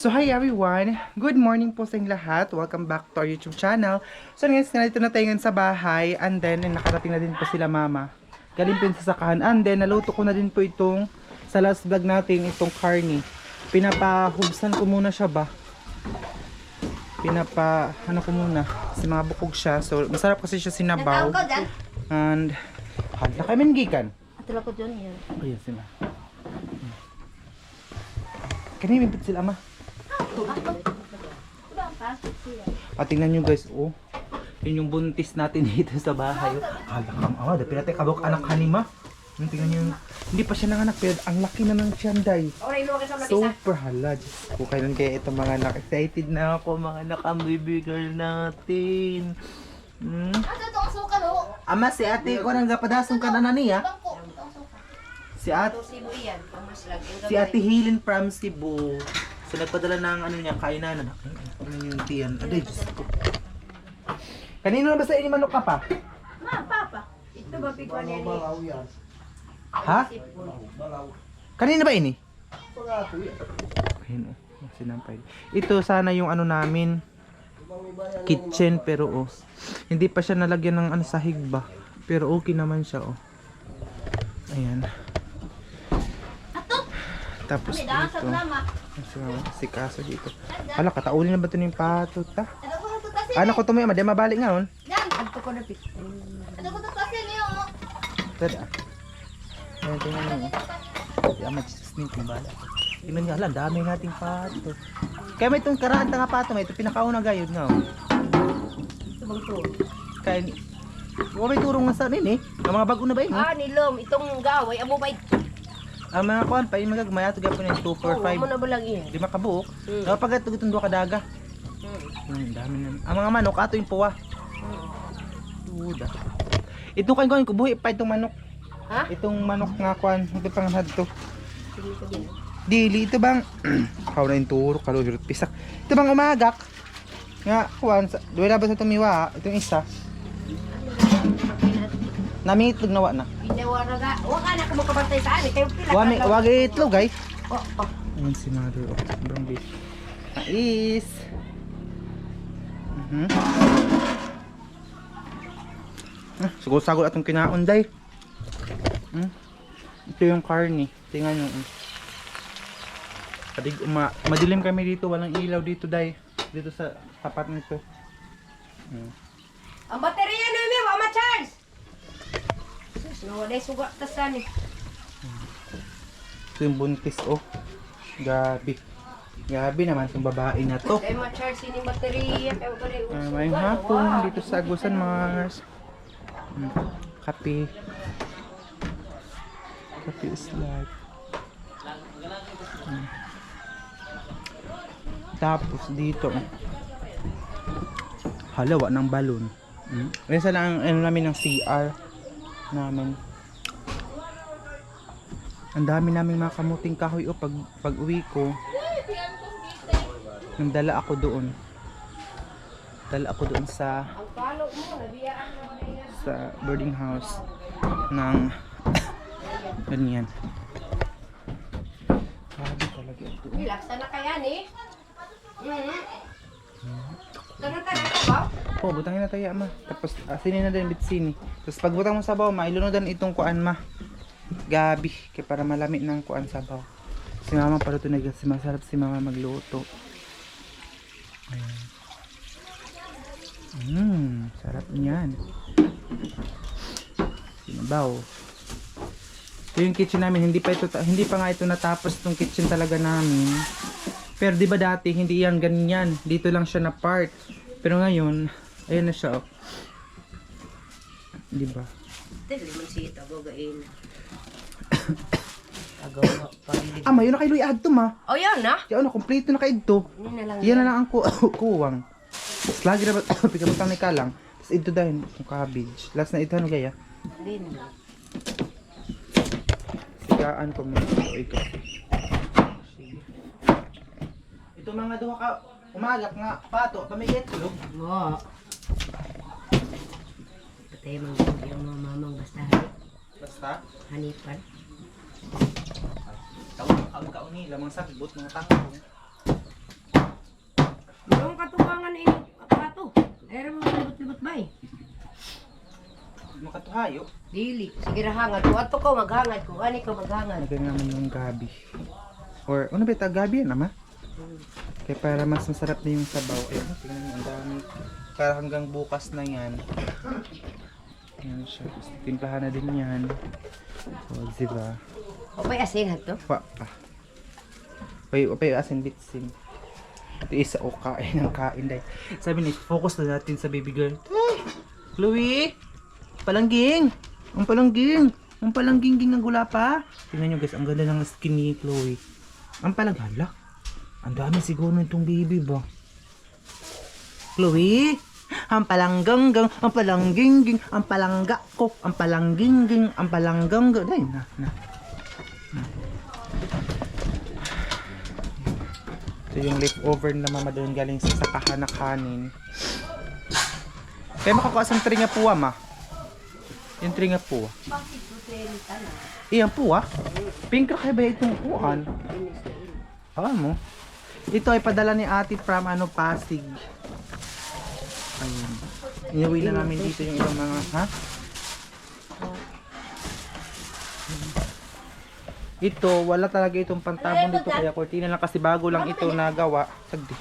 So hi everyone! Good morning po sa inyong lahat. Welcome back to our YouTube channel. So guys, nandito na tayo ngayon sa bahay and then nakarating na din po sila mama. Galing po yun sa sakahan and then naluto ko na din po itong sa last vlog natin itong carne. Pinapahubsan ko muna siya ba? Ano ko muna kasi mga bukog siya. So masarap kasi siya sinabaw. And hala kami gikan. Atula ko dyan yan. Ayan sila. Kanina may sila ama. Tingnan nyo guys, oh. Yun yung buntis natin dito sa bahay. Oh. Halakang, dapit natin kabok anak kanima. Tingnan nyo, hindi pa siya nanganak pero ang laki na ng tiyanday. Super hala. Kung kailan kaya itong mga anak. Excited na ako mga anak ang baby girl natin. Ama, si ate ko nang gapadasong ka na niya. Si ate Hilin from Cebu. So nagpadala ng ano niya, kainan. Ano yung tiyan? Aday, Diyos ko. Kanino na ba sa inyo manok ka pa? Papa. Ito ba pigwan yan? Ha? Kanina ba ini? Ayun, sinampay. Ito sana yung ano namin, kitchen pero hindi pa siya nalagyan ng ano sahig ba. Pero okay naman siya Ayan. Tapos dito. Si kaso dito. Hala, kataulin na ba ito yung patot ha? Ano ko ito mo yung mabalik nga on? Adto ko na pit. Tada. Ayan, tingnan nyo. Kaya mag-Jesus nyo kung bala. Tingnan nyo, alam, dami nating pato. Kaya may itong karaan nga pato, may ito pinakauna gayod nga. Ito bang to? Kaya, may turong nga sa amin ang mga bago na ba yun? Nilom. Itong gaway, amo ba? Ang mga kuhan pa, yung magagmaya, ito gapon yung 2, 4, 5. Amo na ba lang yun? 5 kabuok. Kapag ito itong 2 kadaga. Dami na. Ang mga manok, ato yung puwa. Tuda. Itong kain ko, buhi pa itong manok. Ha? Itong manok nga kuhan, ito pang had to. Dili, ito bang, kao na yung turo, kalulurot, pisak. Ito bang umagak? Nga, kuhan, duwala ba sa tumiwa, itong isa. Namiitlog nawa na. Pinawaraga. Huwag ka na kung makabantay sa amin. Kayo pila. Wag itlog ay. Oh. Ayan si mother. Sobrang bis. Mais. Sagol-sagol atong kinaon day. Ito yung carne. Tingnan nyo. Madilim kami dito. Walang ilaw dito day. Dito sa tapat nito. Ang baterya na yun, wala ma-charge. Wala yung sugat tas sani. Ito yung buntis Gabi. Gabi naman itong babae na to. Kaya ma-charge yun yung baterya. May hapon dito sa Agusan Mars. Kape. Kape is life. Tapos dito. Halawa ng balon. Isa lang ang namin ng CR namin. Ang dami namin mga kamuting kahoy pag uwi ko. Nagdala ako doon. Sa boarding house ng ganyan. Grabe talaga ito. Relax na kaya ni. Tanong-tanong ka ba? Butangin na tayo ma. Tapos asinin na din bitsini. Tapos pag butang mo sabaw ma, ilunodan itong kuan ma. Gabi. Kaya para malami ng kuan sabaw. Si mama paluto na kasi masarap si mama magluto. Ayan. Sarap niyan. Sinabaw. Ito yung kitchen namin. Hindi pa nga ito natapos itong kitchen talaga namin. Pero di ba dati hindi yan ganyan. Dito lang siya na part. Pero ngayon, ayan na siya. Di ba? Dili man siya tagogain. Mayon na kay Luy adto ma. Yan na. Yan na kompleto na kay idto. Yan na lang ang kuwang. Tapos lagi na ba pigabutang ni kalang. Tapos ito dahil yung cabbage. Last na ito ano gaya? Din. Sigaan ko muna ito. Ito mga duha ka umagak nga pato, pamigit tulog. Oo. Patay mang yung mga mamang basta hanipan. Taon ang kauni lamang sagbot mga tao. Ay, mo libot-libot ba eh? Makatuhayo. Dili. Sige ra hangad. Kung ato ko maghangad. Kung ani ko maghangad. Lagay naman yung gabi. Or, ano ba ito? Gabi yan, ama? Kaya para mas masarap na yung sabaw. Ayun, tingnan nyo, ang dami. Para hanggang bukas na yan. Ayan siya. Tapos timplahan na din yan. So, diba? Opay asin ha to? Pa. Opay asin bitsin. Ito isa o kain ng kain dahil. Sabi ni, focus na natin sa baby girl. Hey! Chloe! Palangging! Ang palangging! Ang palangging ng gula pa. Tingnan nyo guys, ang ganda ng skin ni Chloe. Ang palanghala. Ang dami siguro itong baby ba? Chloe! Ang palangganggang, ang palangging, ang palangga ko, ang palangging, ang palangganggang. Dahil na. Ito yung leftover na mama doon galing sa sakahan na kanin. Kaya makakuha sa tringa puwa ma. Yung tringa puwa. Bakit po trenta na? Iyan puwa. Pink kaya ba itong puwan? Mo. Ito ay padala ni ate from Pasig. Ayun. Inuwi na namin dito yung ibang mga, ha? Ito, wala talaga itong pantabon dito kaya kortina lang kasi bago lang ito nagawa. Sagdi.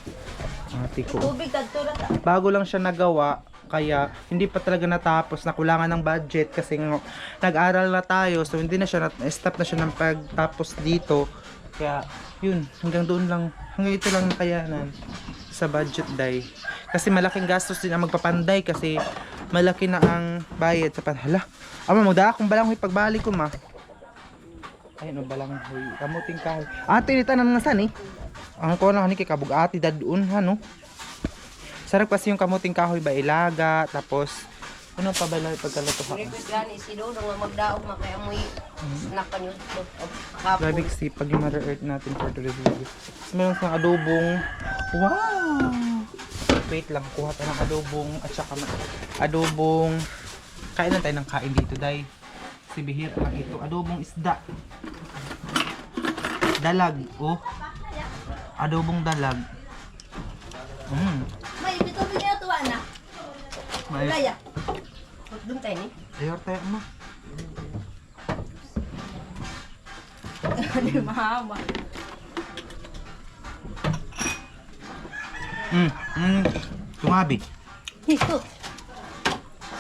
Ate ko. Tubig kadto na ta. Bago lang siya nagawa kaya hindi pa talaga natapos, nakulangan ng budget kasi nag-aral na tayo so hindi na siya stop na siya ng pagtapos dito. Kaya yun, hanggang doon lang, hanggang ito lang nakayanan sa budget day. Kasi malaking gastos din ang magpapanday kasi malaki na ang bayad sa panhala. Ama mo da kung balang pagbalik ko ma. Ayun o balang huy, kamuting kahoy. Ate ni tanan nga san eh. Ang ko lang ni kay kabug ate dadun ha no. Sarap kasi yung kamuting kahoy ba ilaga tapos ano pa ba lang pagkaluto ha. Request gani sino nga magdaog makay amoy snack pa nyo. Grabe kasi pag yung Mother Earth natin for the review. Meron sa adobong. Wow! Wait lang, kuha tayo ng adobong at saka adobong. Kain lang tayo ng kain dito dahil si Bihir lang ito. Adobong isda. Dalag. Oh. Adobong dalag. May dito bigyan to ana. May. Kaya. Dum tayo ni. Ayor tayo mo. Ano mahaba. Tumabi. Ito.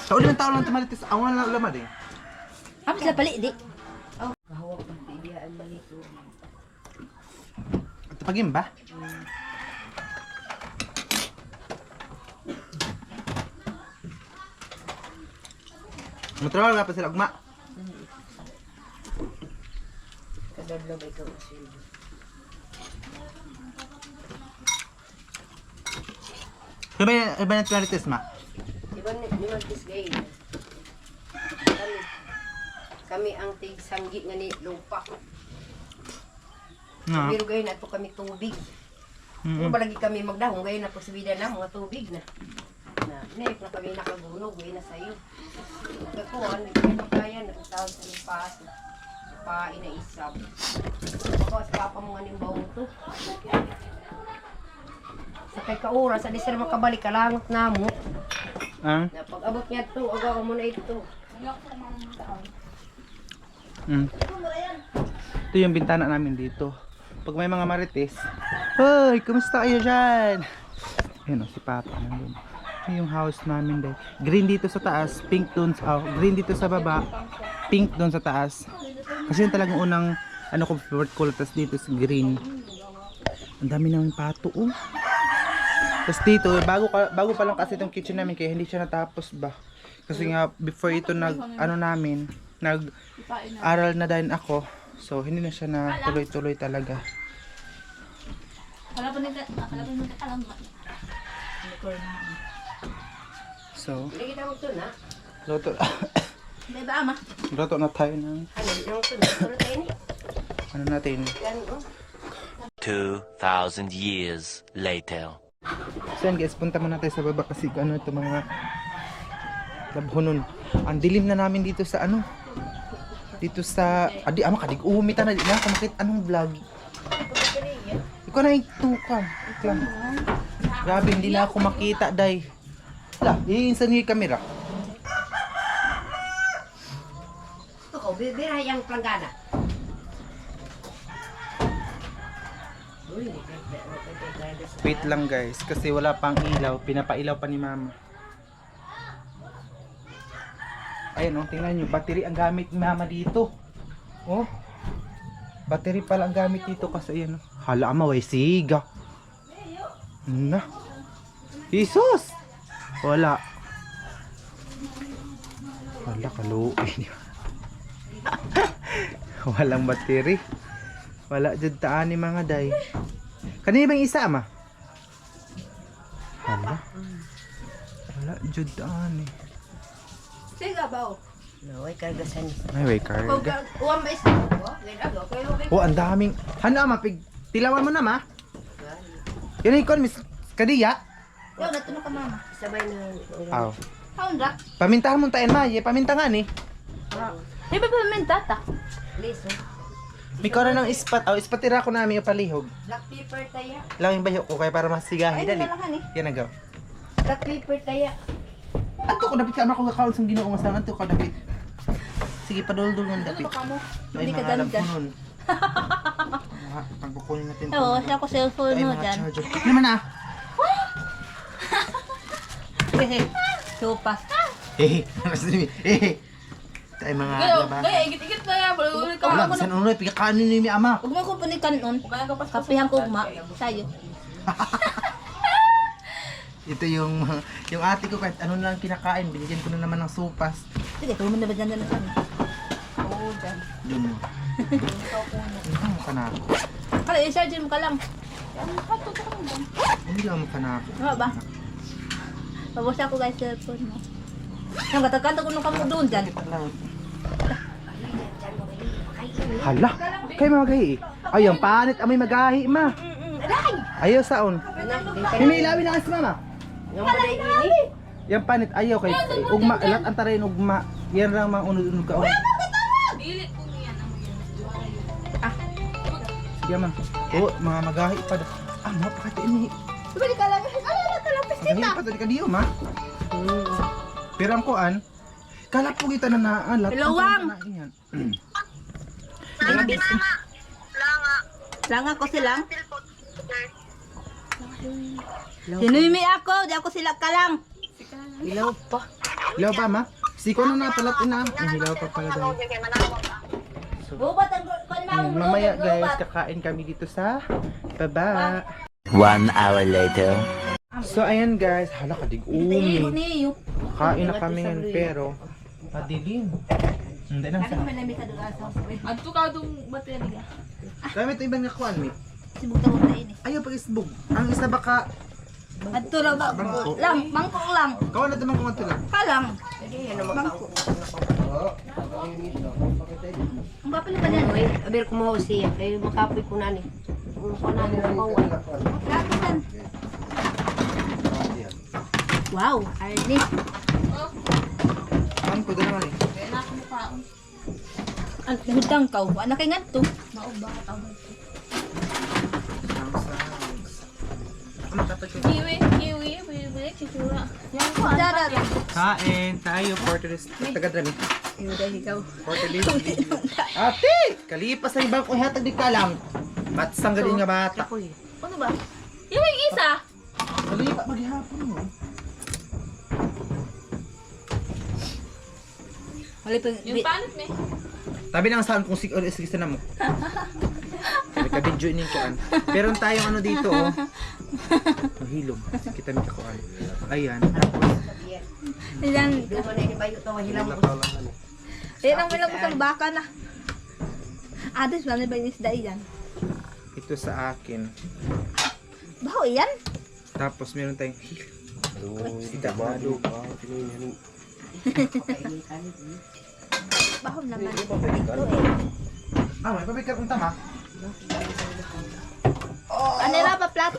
Sa ulit ng tao lang tumalitis. Awan lang lamad eh. Hapis na pali di. Oh, kahawak pa bibiyaan malito. Ito pagim ba? Matrawal nga pa sila ugma. Kadadlaw ba ikaw kasi. Iba na tumalitis ma? Iba ni Martis gay. Kami ang tig sanggi nga ni lupa. No. Pero gayon na to kami tubig. Ano ba lagi kami magdahong gayon na posibida na mga tubig na. Naip na kami nakagunog, gayon na sa'yo. Nagkakuhan, nagkaya, nagtawag sa lipas. Pain na isab. Ako, sa papa mo nga ning bawang to. Sa kay kaura, sa di sila makabalik, kalangot na mo. Ang? Na pag abot niya to, agaw mo na ito. Ito yung bintana namin dito. Pag may mga marites, hoy, kumusta kayo dyan? Ayun o, si Papa nandun. Ito yung house namin dahil. Green dito sa taas, pink doon sa, green dito sa baba, pink doon sa taas. Kasi yun talagang unang, ano ko, favorite color, tas dito sa green. Ang dami namin pato, oh. Tapos dito, bago pa lang kasi itong kitchen namin, kaya hindi siya natapos ba. Kasi nga, before ito nag-aral na din ako. So, hindi na siya na tuloy-tuloy talaga. So, luto. Luto na tayo ng, ano natin. 2,000 years later. So yan guys, punta muna tayo sa baba kasi ano ito mga labhonon. Ang dilim na namin dito sa ano. Dito sa kadig umita na kamakit anong vlog. Ikaw na itukan. Grabe hindi na ako makita day. Lah, iinsan niyo yung camera. Ito ko, bibira yung planggana. Uy, Wait lang guys, kasi wala pang ilaw. Pinapailaw pa ni mama. Ayan oh, tingnan nyo. Battery ang gamit ni mama dito. Oh. Battery pala ang gamit dito kasi ayan oh. Hala, maway siga. Na. Jesus! Wala. Wala, kaluin. Walang battery. Wala dyan taan ni mga day. Kanina bang isa ama? Hala. Wala dyan taan eh. Sige ba? No, ay kargasan. Ay, way karga. Uwan ba isa ko? Ganda go. Kayo Oh, ang daming. Hana ama, tilawan mo na ma. Yan yung ikon, Miss Kadiya. Yo, natunog ka mama. Sabay na. Aw. Haon ra. Pamintahan mo tayo ma. Paminta nga ni. Di ba pa men tata? Liso. May kora ng ispat. Oh, ispatira ko namin yung palihog. Black pepper taya. Lang yung bayo ko kaya para masigahi. Ay, Dali. nalakan eh. Yan agaw. Black pepper taya. Ato ko dapit ka ama kung kakawal sa ginoo nga sangan to ka dapit. Sige padol-dol ng Ano dapit. ba ka mo? Ay Hindi ka mga alam dandan. ko nun. Pagkukunin natin. Oo, siya ko cellphone Ay mo mga dyan. charger. Ano naman ah? Hehe. Sopas. Tayo mga Gaya, laban. gaya, igit-igit na yan. Balik ka. Wala, bisan unoy, pigakanin ni mi ama. Huwag mo ko punikan nun. Kaya ka pa Kapihan ko ugma. Sayo. Ito yung ate ko kahit ano lang kinakain, binigyan ko na naman ng sopas. Sige, tuloy mo na ba dyan na sana? Oo, dyan. Yun mo. Ano ka na ako? Kala, i-charge mo ka lang. Hindi lang ka na ako. Ano ba? Pabos ako guys, cellphone mo. Yung katakanta ko nung kamo doon dyan. Hala, kayo mga gahi. Ay, ang panit, amoy magahi, ma. Ayaw saon. May ilawin na kasi mama. Yung balay ini. Yung panit, ayaw kay ugma, lat antarin ugma. Yan lang mga unod-unod ka. Dilit ko niyan. Sige man. Oh, mga magahi pa. Ah, mga pakati ini. Balik ka lang. Ala, ka lang, Magahi pa tadi ka diyo, ma. Pero ang kuan, kala po kita na naalat. Ilawang. Baby. Lang ako silang. Sinumi ako, di ako sila ka lang. Ilaw pa. Hilaw pa, ma? Siko na napalat ina. Ang hilaw pa pala daw. Bubat ang kalmang Mamaya guys, kakain kami dito sa baba. 1 hour later. So ayan guys, hala kadig umi. niyo. Kain na kami ngayon pero madilim. Hindi na sa. May lamig sa dugaso. Adto ka itong baterya. Kami ito ibang nakuan mi. Sibuk tawag na ini. Ayaw pag isbog. Ang isa baka Adto lang ba? Bangko. Lang, mangkok lang. kawan na naman kung ito lang. Kalang. Sige, ano magkao. Ang gwapo na ba yan? Uy, aber ko mo siya. Kaya makapoy ko na ni. Kung ko na ni maway. Lapitan. Wow, Arnie. Ang ko naman eh. Kaya na ako mukhaon. Ang hudang ka. Ano kay ngadto? Maog ba ka tawag? Ano tatag ko? Kiwi, kiwi, bili, chichura. Yan ko. Dara. Kain tayo for today's tagadrami. Yung dahil ikaw. For today's video. Ate! Kalipas sa ibang hatag di ka lang. Matsang galing nga bata. Ano ba? Yung isa. Kalipas maghihapon mo. Malipin. Yung panit me. Tabi ng sound kung sige na mo. Nagka-video ini kuan. Pero tayong ano dito oh. Mahilom. Kita mi kakuan. Ayan. Ilan. Doon ko na ni bayo to hilang mo. Ayan ang milang kusang baka na. Ades, wala ba yung isda iyan? Ito sa akin. Baho iyan? Tapos meron tayong isda bado. Baho naman. Ito eh. Ah, may pabigat kong tama. Ano na pa plat?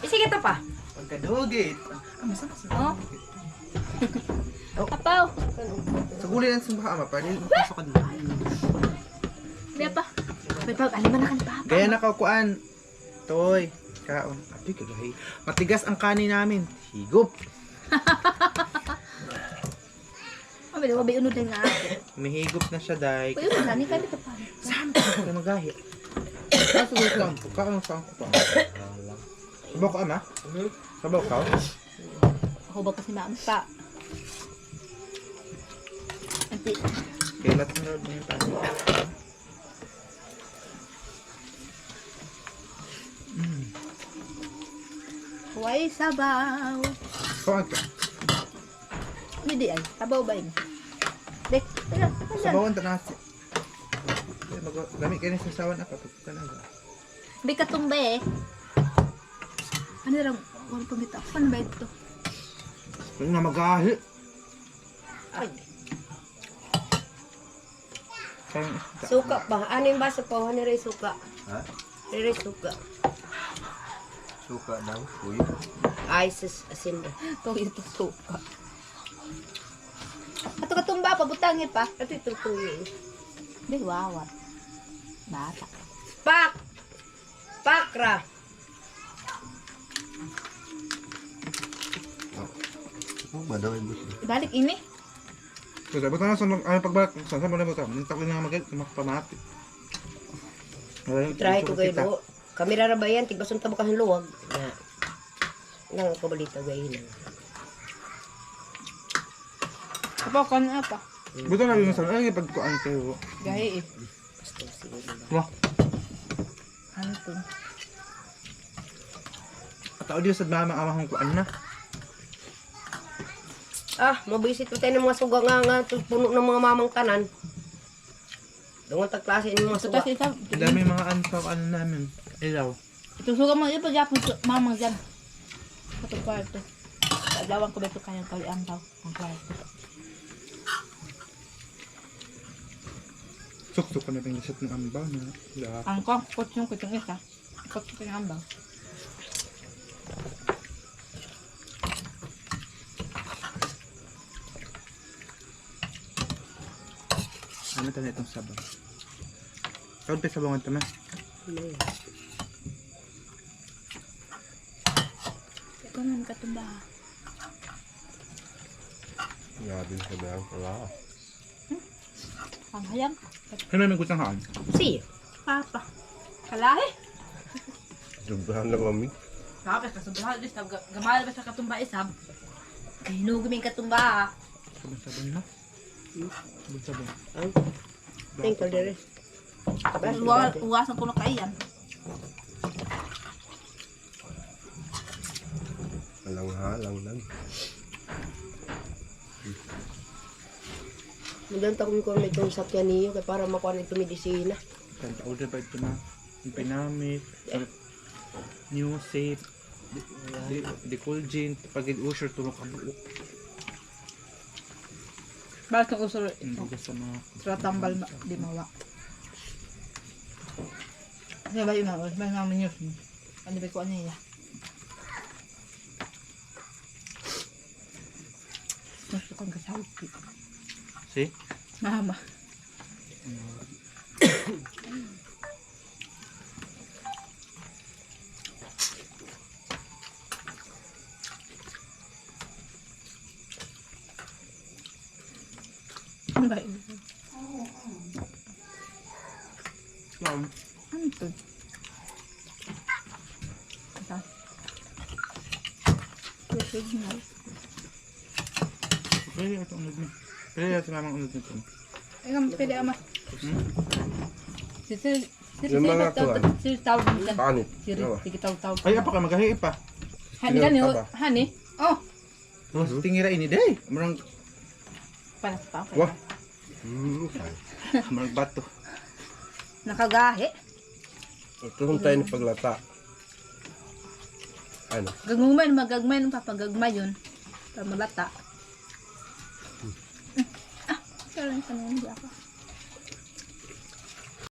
Sige ta pa. Pagkadugit. Ah, masama sa. Oh. Apaw. Sa gulay lang sumbaha ama, pwede pasok ka dito. Di pa. May pag aliman na ka ni Papa. Gaya na kaukuan. Toy. Kaon. Abi kagahi. Matigas ang kanin namin. Higop. Mabili, mabili unod din nga ako. Umihigop na siya, day. Kuya, wala ni kami pa. Saan ka kayo magahi? Kaso wait lang. Kaano saan ko pa? Sabaw ka, ama? Sabaw ka? Ako ba kasi mama pa? Anti, Kailat na rin yung tayo. huwag sabaw. Saan ka? Hindi ay, sabaw ba yun? Dek, tira, asan? Sabawan ta nasi. Gamit kayo na sa sawan ako. Talaga. May katumba eh. Ano rin, wala pamita. Paano ba ito? Kaya nga magahi. Ay, Kaya suka pa. Ano yung baso pa? Ano rin suka? Ha? Rin suka. Suka daw, uy. Ay, asin na. Ito, ito, suka. Ato katumba pa, butangin pa. Ito ito tuyo. Hindi, wawat. Bata. Pak! Pakra! Ano ba daw yung gusto? Ibalik ini. Kasi ba't na sa pagbalik, saan mo na ba ito? Nang takoy na mag-get, makapamati. Try ko kayo lo. Kamera ra ba yan? Tigbasun tabo kahing luwag. Nang kabalita gayin. Apa, kan apa? Buto na yung saan, ay pagkuan kayo. Gahi eh. Basta sige nila. Wah, Ano to? tao diyo sa mama-amahong kuan na. Ah, mabisit pa tayo ng mga suga nga puno ng mga mamang tanan. Dungan tagklase ng mga Ito suga. kasi ito. Ang dami mga ano namin. Ilaw. Ito suga mo, ito pag mamang dyan. Ito kwarto. Adlawan ko ba ito kanyang kaliang daw. Ang kwarto. Suk-suk ko na pang lisat ng ambaw na. Lahat. Ang kong kutsong kutsong isa. Kutsong yung ambaw. Ano tayo itong sabaw? Tawad pa sabawan ito na. Ito naman katumba. Grabe sa daw. Wala. Ang hayam. Ano may gustang haan? Si. Papa. Kalahi. Sobrahan na kami. Tapos kasobrahan ulit. Gamal ba sa katumba isab? Hinugin yung katumba. Sabon-sabon na. Sabon-sabon. Ang thank you dire. Uwasan ko na kaiyan. Halang-halang lang. Mudan ta kung may itong sakyan niyo kaya para makuha na itong medisina. Kanta order pa ito na. Yung pinamit. New safe. Decolgin. Pag i-usher tulong ka buo. Bakit ang usoro Hindi ito? ka sa mga... Tratambal di mawa. Ano ba yun ako? May mga news. Ano ba ko ano niya? Gusto kong kasawi. See? Mama. Ano ba yun? Yan. Ano ito? Ito. Signal. Pwede ito unod mo. Pwede ito namang unod nito. Ikaw, pwede ama. Yung mga kuwan. Sir, tawag mo dyan. Panit. Sir, sige, tawag. Ay, apa ka magahi pa. Hani ka niyo, hani. Oh, Mas tingira ini day. Marang panas pa. Wah. marang bato. Nakagahi. Ito kung tayo ni paglata. Ano? Gagmumay, magagmay nung papagagmay yun. Para malata. Ah, sorry, kanina hindi ako.